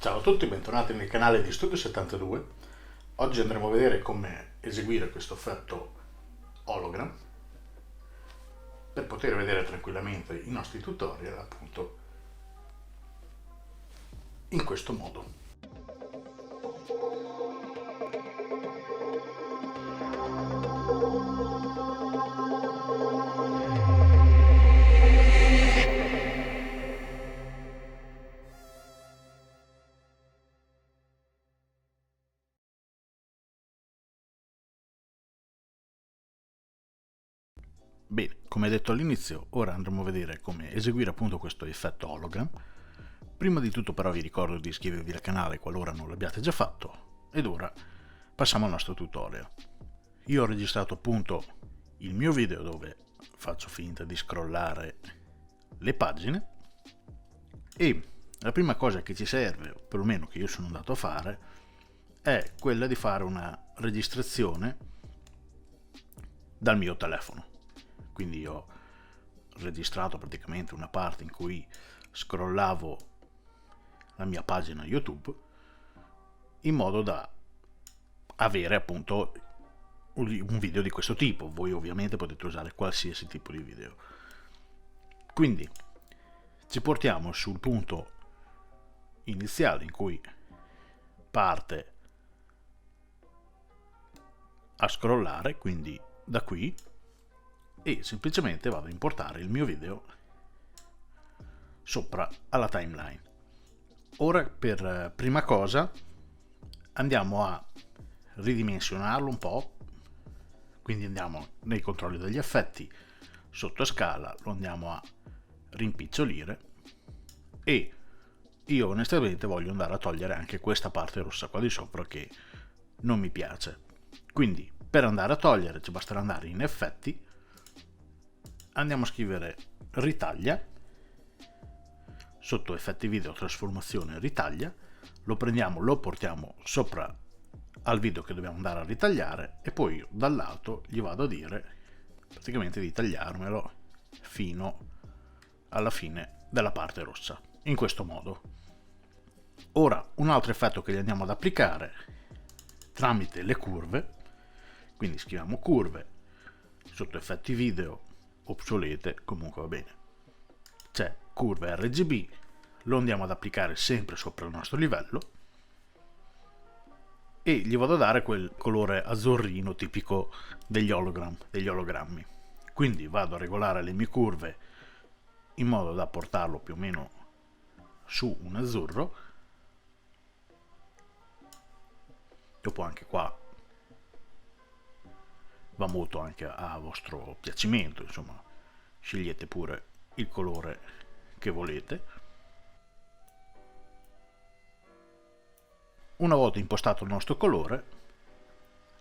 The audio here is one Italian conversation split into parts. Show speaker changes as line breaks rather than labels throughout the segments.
Ciao a tutti, bentornati nel canale di Studio 72. Oggi andremo a vedere come eseguire questo effetto hologram per poter vedere tranquillamente i nostri tutorial appunto in questo modo. Bene, come detto all'inizio, ora andremo a vedere come eseguire appunto questo effetto hologram. Prima di tutto però vi ricordo di iscrivervi al canale qualora non l'abbiate già fatto, ed ora passiamo al nostro tutorial. Io ho registrato appunto il mio video dove faccio finta di scrollare le pagine e la prima cosa che ci serve, o perlomeno che io sono andato a fare, è quella di fare una registrazione dal mio telefono. Quindi ho registrato praticamente una parte in cui scrollavo la mia pagina YouTube in modo da avere appunto un video di questo tipo. Voi ovviamente potete usare qualsiasi tipo di video. Quindi ci portiamo sul punto iniziale in cui parte a scrollare, quindi da qui, e semplicemente vado a importare il mio video sopra alla timeline. Ora per prima cosa andiamo a ridimensionarlo un po', quindi andiamo nei controlli degli effetti, sotto scala lo andiamo a rimpicciolire e io onestamente voglio andare a togliere anche questa parte rossa qua di sopra che non mi piace. Quindi per andare a togliere ci basterà andare in effetti, andiamo a scrivere ritaglia, sotto effetti video trasformazione ritaglia, lo prendiamo, lo portiamo sopra al video che dobbiamo andare a ritagliare e poi io dall'alto gli vado a dire praticamente di tagliarmelo fino alla fine della parte rossa, in questo modo. Ora un altro effetto che gli andiamo ad applicare tramite le curve, quindi scriviamo curve, sotto effetti video obsolete, comunque va bene, c'è curve RGB, lo andiamo ad applicare sempre sopra il nostro livello e gli vado a dare quel colore azzurrino tipico degli ologrammi. Quindi vado a regolare le mie curve in modo da portarlo più o meno su un azzurro. Dopo anche qua va molto anche a vostro piacimento, insomma scegliete pure il colore che volete. Una volta impostato il nostro colore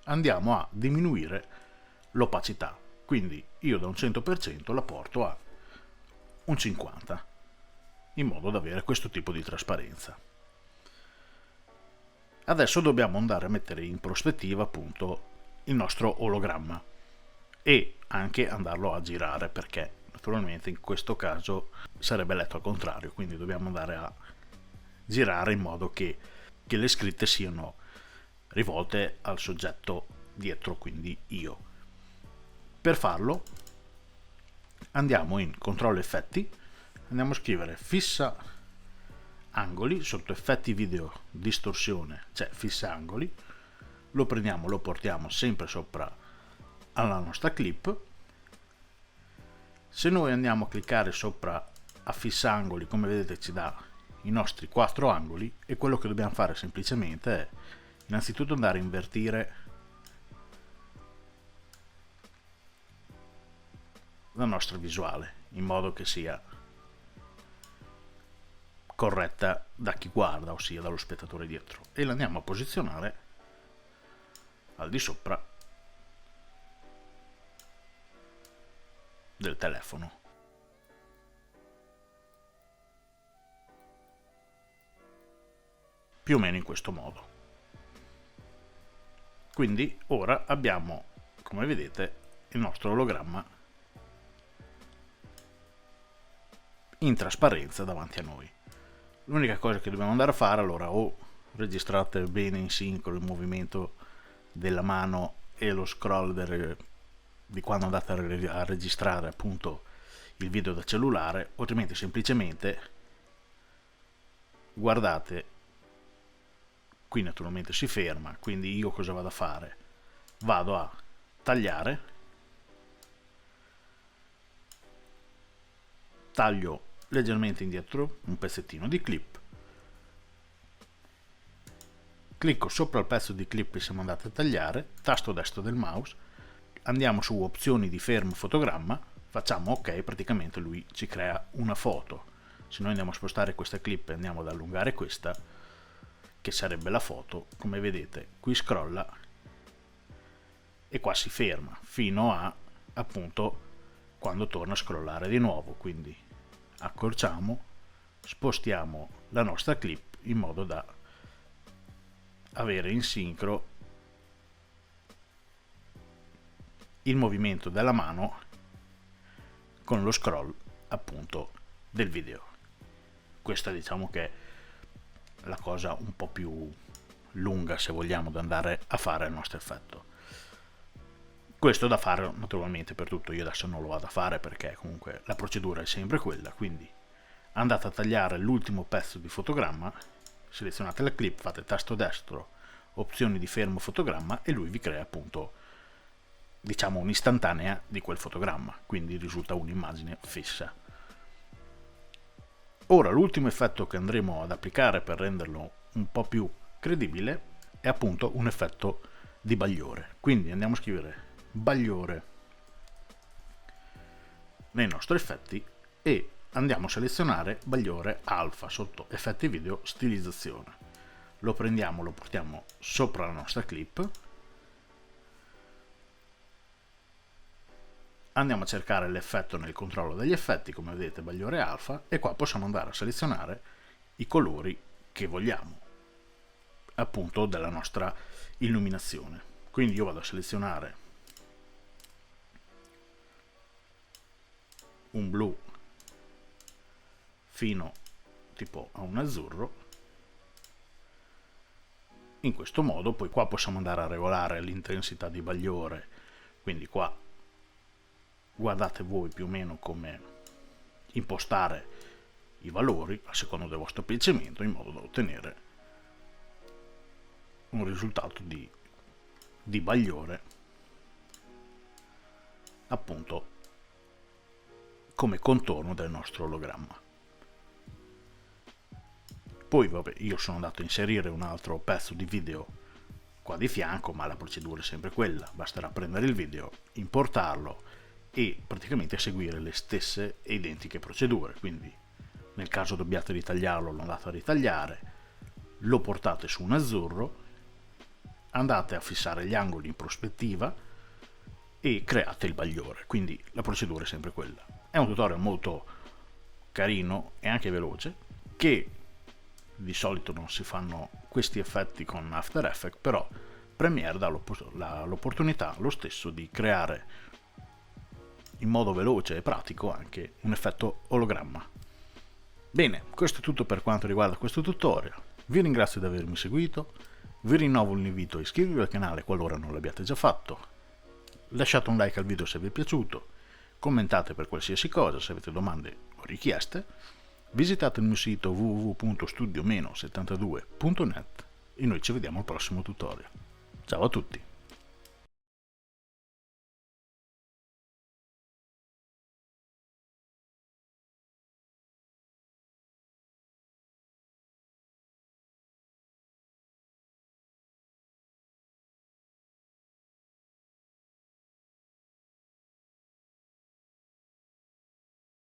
andiamo a diminuire l'opacità, quindi io da un 100% la porto a un 50%, in modo da avere questo tipo di trasparenza. Adesso dobbiamo andare a mettere in prospettiva appunto il nostro ologramma e anche andarlo a girare, perché naturalmente in questo caso sarebbe letto al contrario, quindi dobbiamo andare a girare in modo che le scritte siano rivolte al soggetto dietro, quindi io. Per farlo andiamo in controllo effetti, andiamo a scrivere fissa angoli, sotto effetti video distorsione c'è fissa angoli, lo prendiamo, lo portiamo sempre sopra alla nostra clip. Se noi andiamo a cliccare sopra a fissa angoli, come vedete ci dà i nostri 4 angoli e quello che dobbiamo fare semplicemente è innanzitutto andare a invertire la nostra visuale in modo che sia corretta da chi guarda, ossia dallo spettatore dietro, e la andiamo a posizionare al di sopra del telefono. Più o meno in questo modo. Quindi ora abbiamo, come vedete, il nostro ologramma in trasparenza davanti a noi. L'unica cosa che dobbiamo andare a fare allora, o registrate bene in sincro il movimento della mano e lo scroll di quando andate a registrare appunto il video da cellulare, o altrimenti semplicemente guardate, qui naturalmente si ferma, quindi io cosa vado a fare? Vado a tagliare, taglio leggermente indietro un pezzettino di clip, clicco sopra il pezzo di clip che siamo andati a tagliare, tasto destro del mouse, andiamo su opzioni di fermo fotogramma, facciamo ok, praticamente lui ci crea una foto. Se noi andiamo a spostare questa clip e andiamo ad allungare questa, che sarebbe la foto, come vedete qui scrolla e qua si ferma fino a appunto quando torna a scrollare di nuovo. Quindi accorciamo, spostiamo la nostra clip in modo da avere in sincro il movimento della mano con lo scroll appunto del video. Questa diciamo che è la cosa un po' più lunga, se vogliamo, da andare a fare il nostro effetto. Questo da fare naturalmente per tutto, io adesso non lo vado a fare perché comunque la procedura è sempre quella. Quindi andate a tagliare l'ultimo pezzo di fotogramma, selezionate la clip, fate tasto destro, opzioni di fermo fotogramma e lui vi crea appunto diciamo un'istantanea di quel fotogramma, quindi risulta un'immagine fissa. Ora l'ultimo effetto che andremo ad applicare per renderlo un po' più credibile è appunto un effetto di bagliore. Quindi andiamo a scrivere bagliore nei nostri effetti e andiamo a selezionare bagliore alfa sotto effetti video stilizzazione. Lo prendiamo, lo portiamo sopra la nostra clip, andiamo a cercare l'effetto nel controllo degli effetti, come vedete bagliore alfa, e qua possiamo andare a selezionare i colori che vogliamo appunto della nostra illuminazione. Quindi io vado a selezionare un blu fino tipo a un azzurro, in questo modo. Poi qua possiamo andare a regolare l'intensità di bagliore, quindi qua guardate voi più o meno come impostare i valori a seconda del vostro piacimento, in modo da ottenere un risultato di bagliore appunto come contorno del nostro ologramma. Poi vabbè, io sono andato a inserire un altro pezzo di video qua di fianco, ma la procedura è sempre quella, basterà prendere il video, importarlo e praticamente seguire le stesse e identiche procedure. Quindi nel caso dobbiate ritagliarlo, lo andate a ritagliare, lo portate su un azzurro, andate a fissare gli angoli in prospettiva e create il bagliore. Quindi la procedura è sempre quella. È un tutorial molto carino e anche veloce, che di solito non si fanno questi effetti con After Effects, però Premiere dà l'opportunità lo stesso di creare in modo veloce e pratico anche un effetto ologramma. Bene, questo è tutto per quanto riguarda questo tutorial. Vi ringrazio di avermi seguito, vi rinnovo l'invito a iscrivervi al canale qualora non l'abbiate già fatto, lasciate un like al video se vi è piaciuto, commentate per qualsiasi cosa, se avete domande o richieste, visitate il mio sito www.studio-72.net e noi ci vediamo al prossimo tutorial. Ciao a tutti!